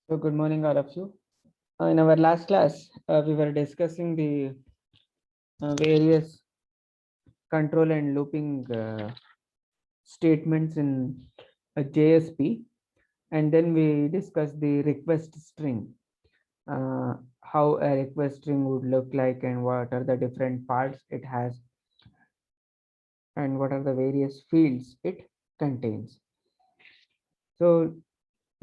So good morning, all of you. In our last class, we were discussing the various control and looping statements in a JSP, and then we discussed the request string, how a request string would look like, and what are the different parts it has, and what are the various fields it contains. So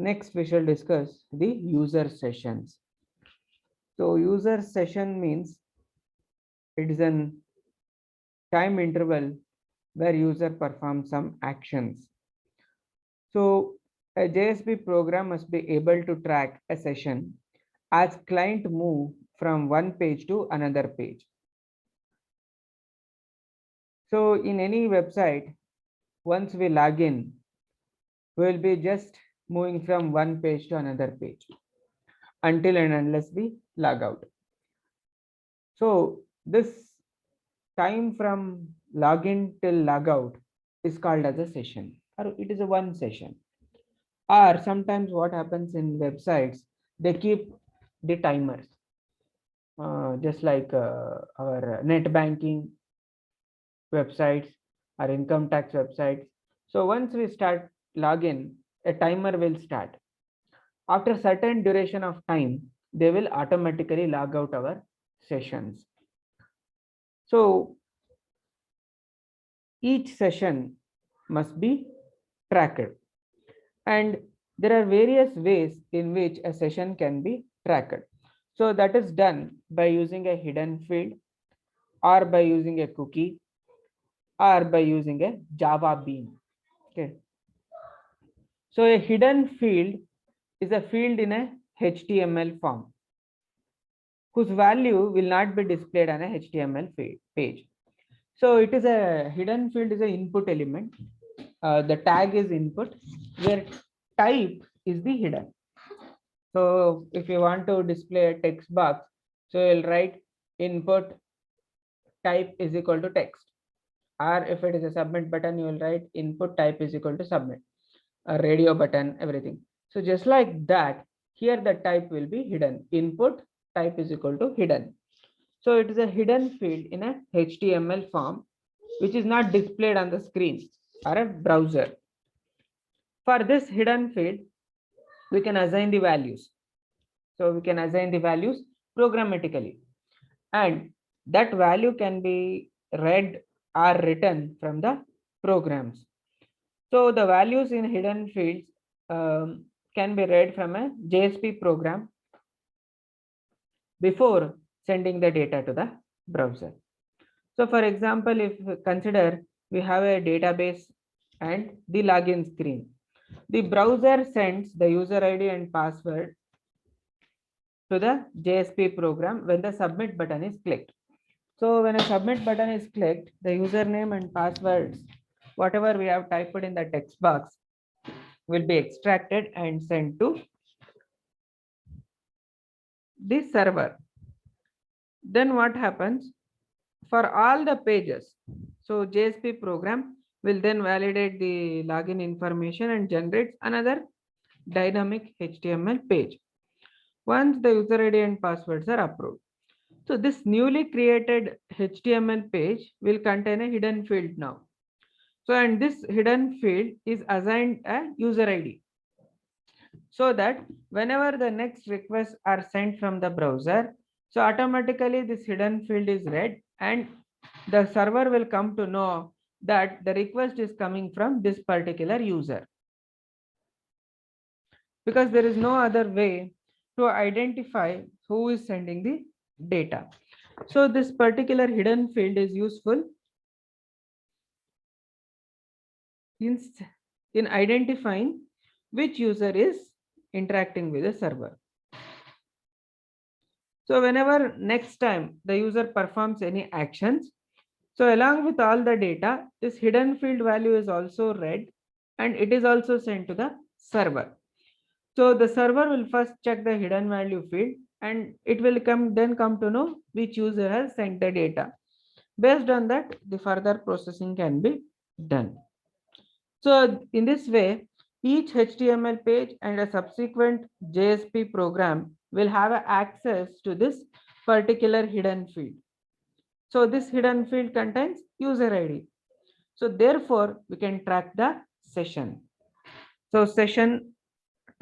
next, we shall discuss the user sessions. So user session means it is an time interval where user performs some actions. So a JSP program must be able to track a session as client move from one page to another page. So in any website, once we log in, we will be just moving from one page to another page until and unless we log out. So this time from login till logout is called as a session, or it is a one session. Or sometimes what happens in websites, they keep the timers, just like our net banking websites or income tax websites. So once we start login, a timer will start. After a certain duration of time, they will automatically log out our sessions. So each session must be tracked, and there are various ways in which a session can be tracked. So that is done by using a hidden field, or by using a cookie, or by using a Java bean. Okay. So a hidden field is a field in a HTML form whose value will not be displayed on a HTML page. So it is a hidden field is an input element. The tag is input, where type is the hidden. So if you want to display a text box, so you'll write input type is equal to text. Or if it is a submit button, you will write input type is equal to submit. A radio button, everything. So just like that, here the type will be hidden. Input type is equal to hidden. So it is a hidden field in a HTML form, which is not displayed on the screen or a browser. For this hidden field, we can assign the values. So we can assign the values programmatically, and that value can be read or written from the programs. So the values in hidden fields can be read from a JSP program before sending the data to the browser. So for example, if consider we have a database and the login screen, the browser sends the user ID and password to the JSP program when the submit button is clicked. So when a submit button is clicked, the username and passwords, whatever we have typed in the text box, will be extracted and sent to the server. Then what happens for all the pages? So JSP program will then validate the login information and generates another dynamic HTML page once the user ID and passwords are approved. So this newly created HTML page will contain a hidden field now. So and this hidden field is assigned a user ID, so that whenever the next requests are sent from the browser, so automatically this hidden field is read, and the server will come to know that the request is coming from this particular user, because there is no other way to identify who is sending the data. So this particular hidden field is useful in, in identifying which user is interacting with the server. So whenever next time the user performs any actions, so along with all the data, this hidden field value is also read, and it is also sent to the server. So the server will first check the hidden value field, and it will come to know which user has sent the data. Based on that, the further processing can be done. So in this way, Each HTML page and a subsequent JSP program will have access to this particular hidden field. So this hidden field contains user ID. So therefore, we can track the session. So session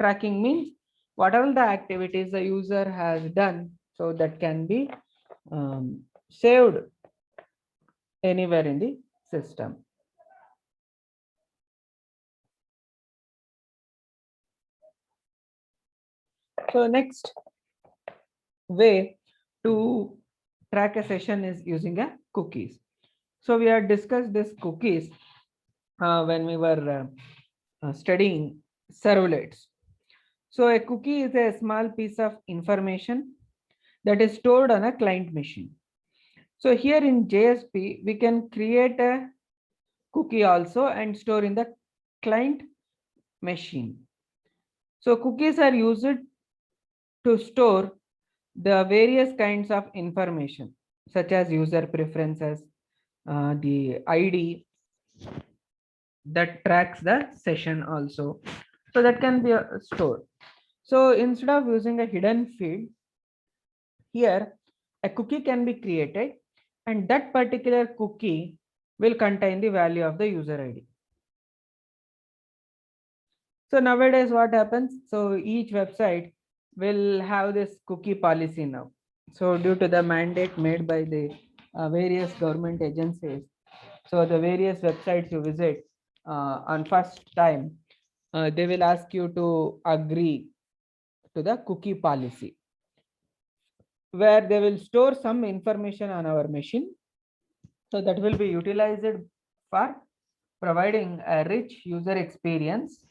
tracking means whatever the activities the user has done, so that can be saved anywhere in the system. So next way to track a session is using a cookies. So we have discussed this cookies when we were studying servlets. So a cookie is a small piece of information that is stored on a client machine. So here in JSP, we can create a cookie also and store in the client machine. So cookies are used to store the various kinds of information such as user preferences, the ID that tracks the session also. So that can be stored. So instead of using a hidden field, here a cookie can be created and that particular cookie will contain the value of the user ID. So nowadays what happens? So each website will have this cookie policy now. So due to the mandate made by the various government agencies, so the various websites you visit on first time, they will ask you to agree to the cookie policy, where they will store some information on our machine. So that will be utilized for providing a rich user experience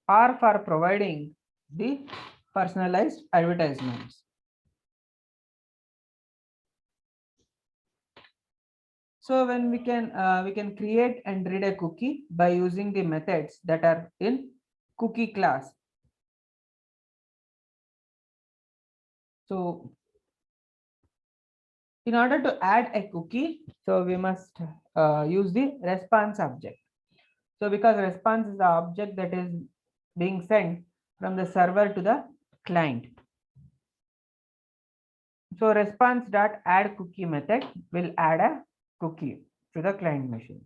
or for providing the personalized advertisements. So when we can create and read a cookie by using the methods that are in cookie class. So in order to add a cookie, so we must use the response object. So because response is the object that is being sent from the server to the client. So response dot add cookie method will add a cookie to the client machine.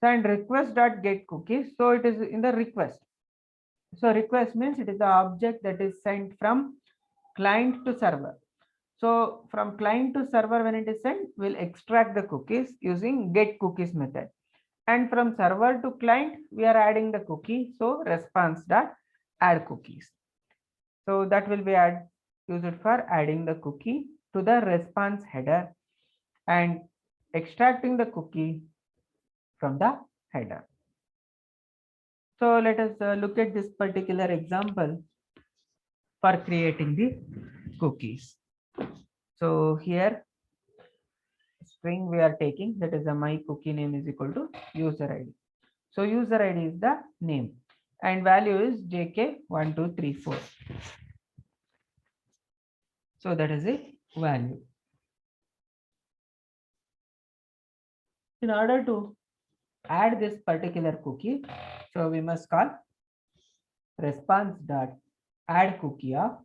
So and request dot get cookies. So it is in the request. So request means it is the object that is sent from client to server. So from client to server, when it is sent, we'll extract the cookies using get cookies method. And from server to client, we are adding the cookie. So response dot add cookies. So that will be used for adding the cookie to the response header and extracting the cookie from the header. So let us look at this particular example for creating the cookies. So here string we are taking, that is my cookie name is equal to user ID. So user ID is the name and value is JK1234. So that is a value. In order to add this particular cookie, so we must call response dot add cookie of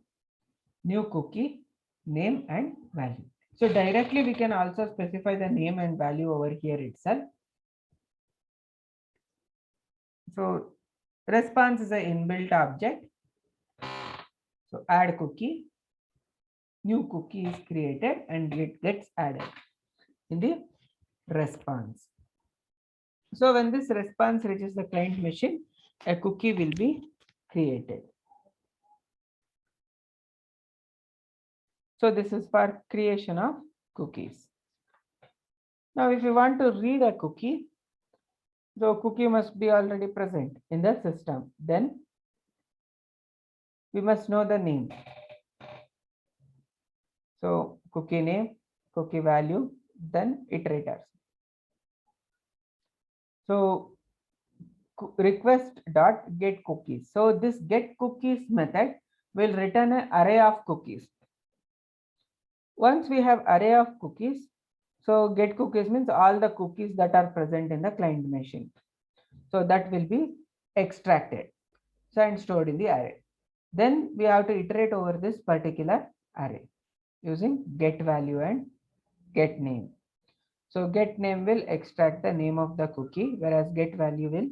new cookie name and value. So directly we can also specify the name and value over here itself. So response is an inbuilt object. So add cookie, new cookie is created and it gets added in the response. So when this response reaches the client machine, a cookie will be created. So this is for creation of cookies. Now if you want to read a cookie, the cookie must be already present in the system. Then we must know the name. So cookie name, cookie value, then iterators. So request dot get cookies. So this get cookies method will return an array of cookies. Once we have array of cookies, so get cookies means all the cookies that are present in the client machine. So that will be extracted, so and stored in the array. Then we have to iterate over this particular array using get value and get name. So get name will extract the name of the cookie, whereas get value will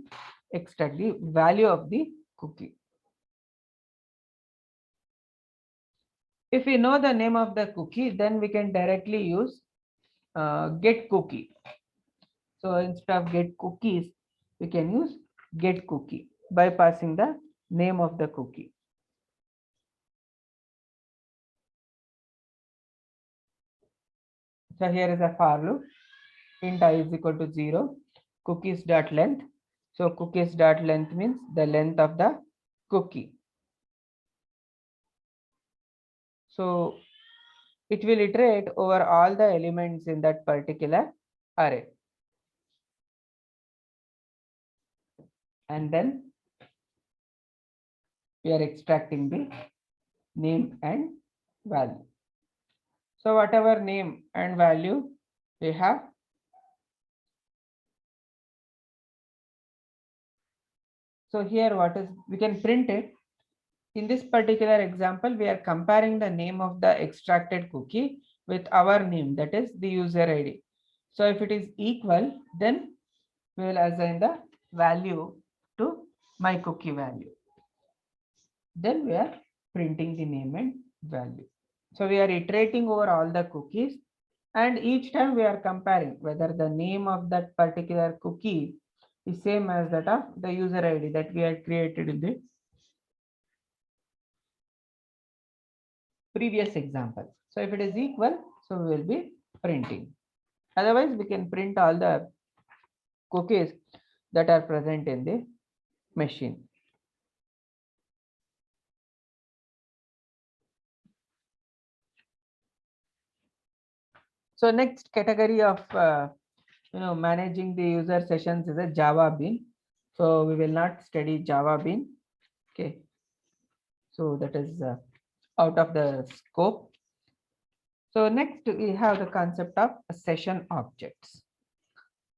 extract the value of the cookie. If we know the name of the cookie, then we can directly use get cookie. So instead of get cookies, we can use get cookie by passing the name of the cookie. So here is a for loop. Int I is equal to 0, cookies dot length. So cookies dot length means the length of the cookie. So it will iterate over all the elements in that particular array. And then we are extracting the name and value. So whatever name and value we have, so here what is, we can print it. In this particular example, we are comparing the name of the extracted cookie with our name, that is the user ID. So if it is equal, then we will assign the value to my cookie value. Then we are printing the name and value. So we are iterating over all the cookies, and each time we are comparing whether the name of that particular cookie is same as that of the user ID that we had created in the previous example. So if it is equal, so we will be printing. Otherwise, we can print all the cookies that are present in the machine. So next category of managing the user sessions is a Java Bean. So we will not study Java Bean. Okay. So that is out of the scope. So next we have the concept of session objects.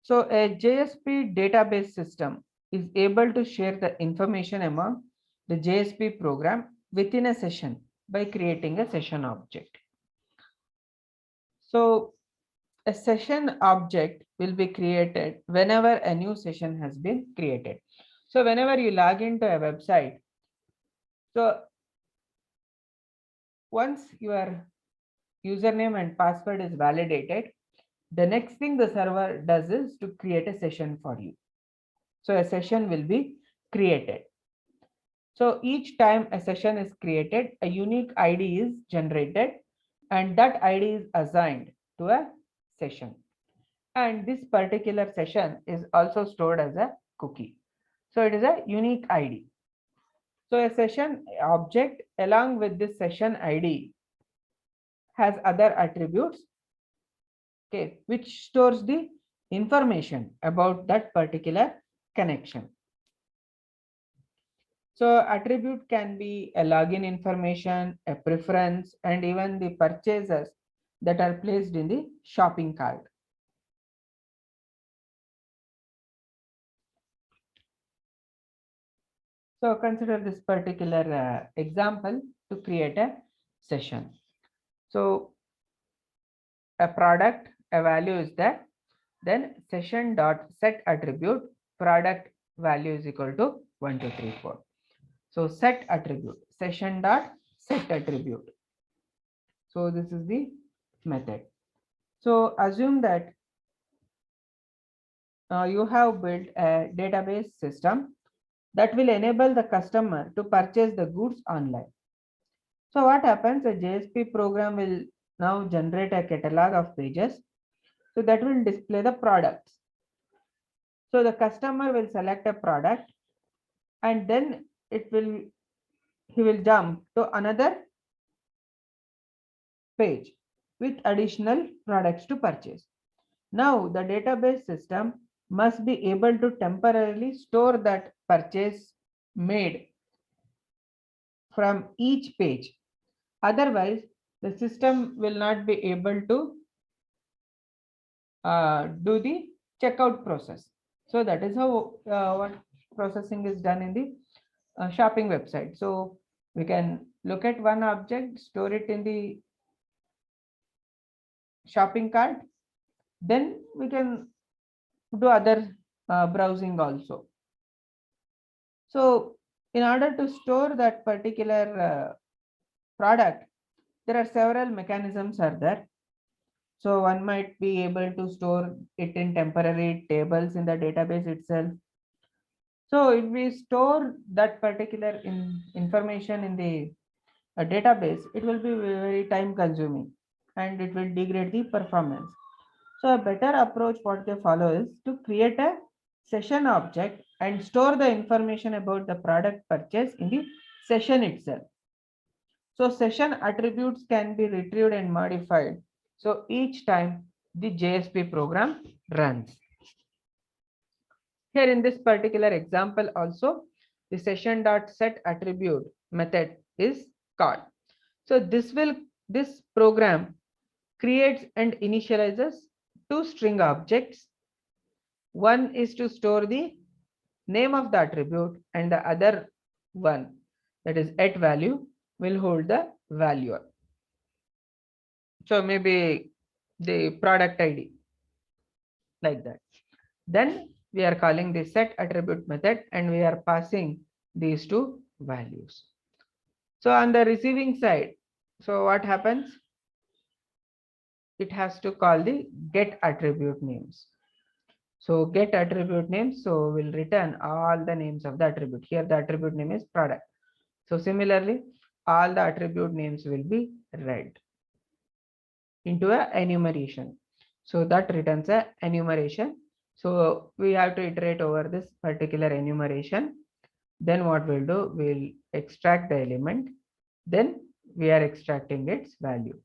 So a JSP database system is able to share the information among the JSP program within a session by creating a session object. So a session object will be created whenever a new session has been created. So whenever you log into a website, so once your username and password is validated, the next thing the server does is to create a session for you. So a session will be created. So each time a session is created, a unique ID is generated, and that ID is assigned to a session. And this particular session is also stored as a cookie. So it is a unique ID. So a session object along with this session ID has other attributes, okay, which stores the information about that particular connection. So attribute can be a login information, a preference, and even the purchases that are placed in the shopping cart. So consider this particular example to create a session. So a product, a value is there, then session dot set attribute product value is equal to 1 2 3 4. So set attribute session dot set attribute. So this is the method. So assume that you have built a database system that will enable the customer to purchase the goods online. So what happens? A JSP program will now generate a catalog of pages. So that will display the products. So the customer will select a product, and then he will jump to another page with additional products to purchase. Now the database system must be able to temporarily store that purchase made from each page. Otherwise, the system will not be able to do the checkout process. So that is how processing is done in the shopping website. So we can look at one object, store it in the shopping cart, then we can do other browsing also. So in order to store that particular product, there are several mechanisms are there. So one might be able to store it in temporary tables in the database itself. So if we store that particular information in the database, it will be very time consuming and it will degrade the performance. So a better approach what they follow is to create a session object and store the information about the product purchase in the session itself. So session attributes can be retrieved and modified. So each time the JSP program runs. Here in this particular example also, the session.set attribute method is called. So this program creates and initializes two string objects. One is to store the name of the attribute and the other one, that is at value, will hold the value. So maybe the product ID, like that. Then we are calling the set attribute method and we are passing these two values. So on the receiving side, so what happens? It has to call the get attribute names. So get attribute names, so we'll return all the names of the attribute. Here the attribute name is product. So similarly, all the attribute names will be read into a enumeration. So that returns a enumeration. So we have to iterate over this particular enumeration. Then what we'll do, we'll extract the element. Then we are extracting its value.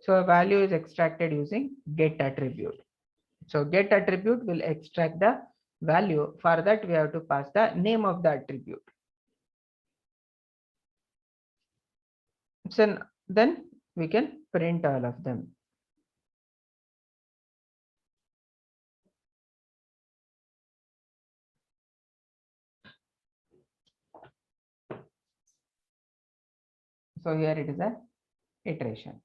So a value is extracted using get attribute. So get attribute will extract the value. For that we have to pass the name of the attribute. So then we can print all of them. So here it is a iteration.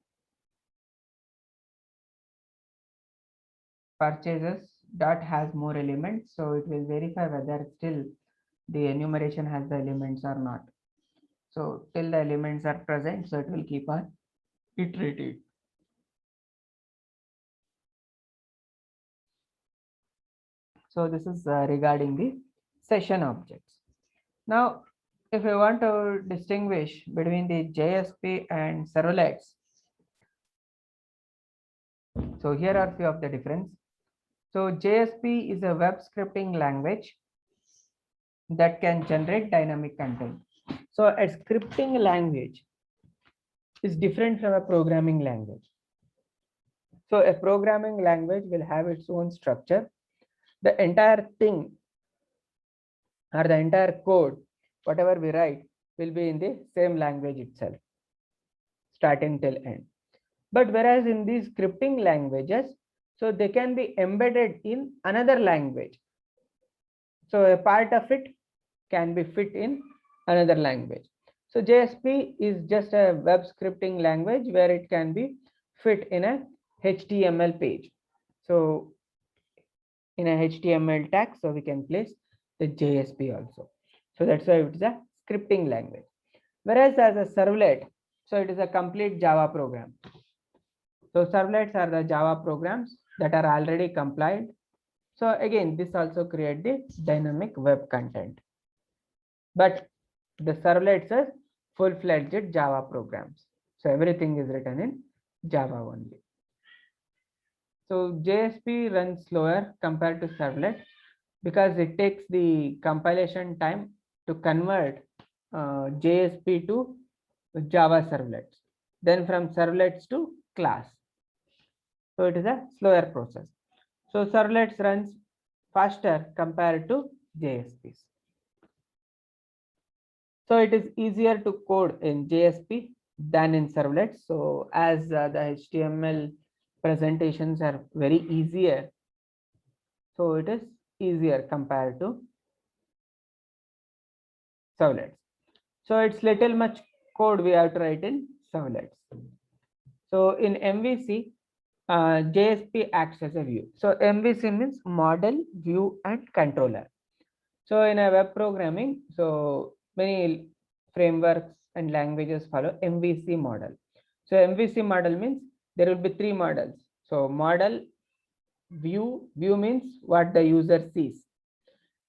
Purchases dot has more elements, so it will verify whether still the enumeration has the elements or not. So till the elements are present, so it will keep on iterating. So this is regarding the session objects. Now, if we want to distinguish between the JSP and servlets, so here are few of the difference. So JSP is a web scripting language that can generate dynamic content. So a scripting language is different from a programming language. So a programming language will have its own structure. The entire thing or the entire code, whatever we write, will be in the same language itself, starting till end. But whereas in these scripting languages, so they can be embedded in another language. So a part of it can be fit in another language. So JSP is just a web scripting language where it can be fit in a HTML page. So in a HTML tag, so we can place the JSP also. So that's why it is a scripting language. Whereas as a servlet, so it is a complete Java program. So servlets are the Java programs that are already compiled. So again, this also create the dynamic web content. But the servlets are full-fledged Java programs. So everything is written in Java only. So JSP runs slower compared to servlet because it takes the compilation time to convert JSP to Java servlets, then from servlets to class. So it is a slower process. So servlets runs faster compared to JSPs. So it is easier to code in JSP than in servlets. So as the HTML presentations are very easier, so it is easier compared to servlets. So it's little much code we have to write in servlets. So in MVC, JSP acts as a view. So MVC means model, view, and controller. So in a web programming, so many frameworks and languages follow MVC model. So MVC model means there will be three models. So model, view means what the user sees,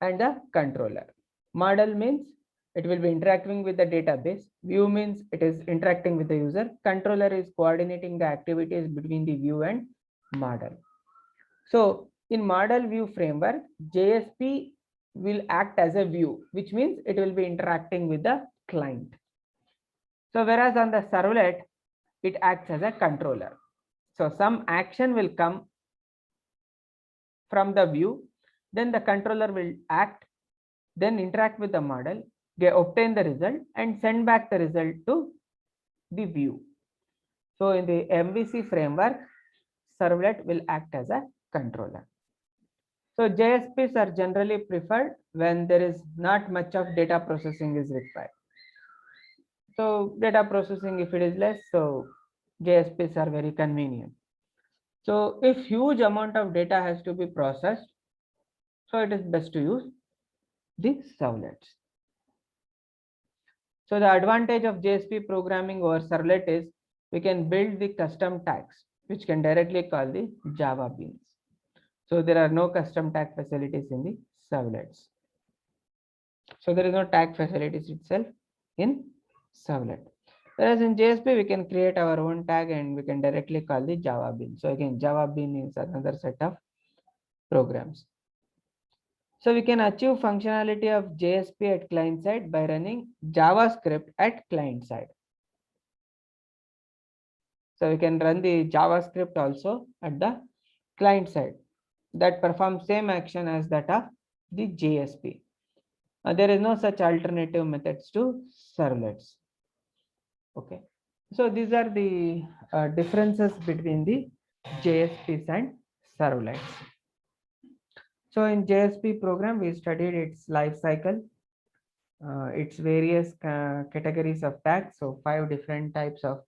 and the controller. Model means it will be interacting with the database. View means it is interacting with the user. Controller is coordinating the activities between the view and model. So in model view framework, JSP will act as a view, which means it will be interacting with the client. So whereas on the servlet, it acts as a controller. So some action will come from the view, then the controller will act, then interact with the model, obtain the result, and send back the result to the view. So in the MVC framework, servlet will act as a controller. So JSPs are generally preferred when there is not much of data processing is required. So data processing, if it is less, so JSPs are very convenient. So if huge amount of data has to be processed, so it is best to use the servlets. So the advantage of JSP programming over servlet is we can build the custom tags, which can directly call the Java beans. So there are no custom tag facilities in the servlets. So there is no tag facilities itself in servlet. Whereas in JSP, we can create our own tag and we can directly call the Java bean. So again, Java bean is another set of programs. So we can achieve functionality of JSP at client side by running JavaScript at client side. So we can run the JavaScript also at the client side that performs same action as that of the JSP. There is no such alternative methods to servlets. Okay. So these are the differences between the JSPs and servlets. So in JSP program, we studied its life cycle, its various categories of tags. So 5 different types of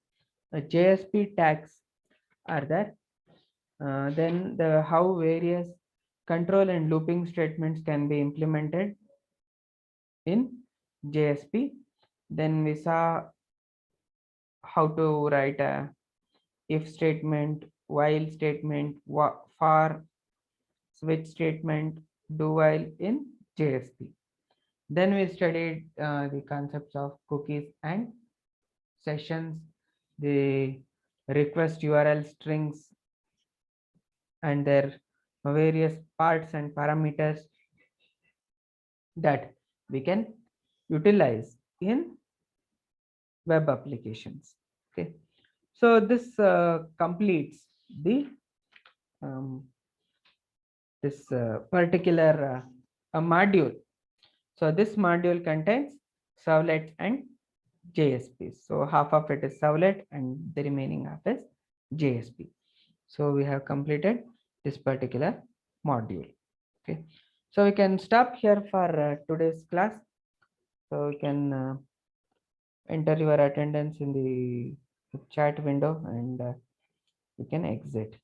JSP tags are there. Then the how various control and looping statements can be implemented in JSP. Then we saw how to write a if statement, while statement, for, switch statement, do while in JSP. Then we studied the concepts of cookies and sessions, the request URL strings and their various parts and parameters that we can utilize in web applications. Okay, so this completes the this particular module. So this module contains servlet and JSP. So half of it is servlet and the remaining half is JSP. So we have completed this particular module. Okay, so we can stop here for today's class. So we can enter your attendance in the chat window and we can exit.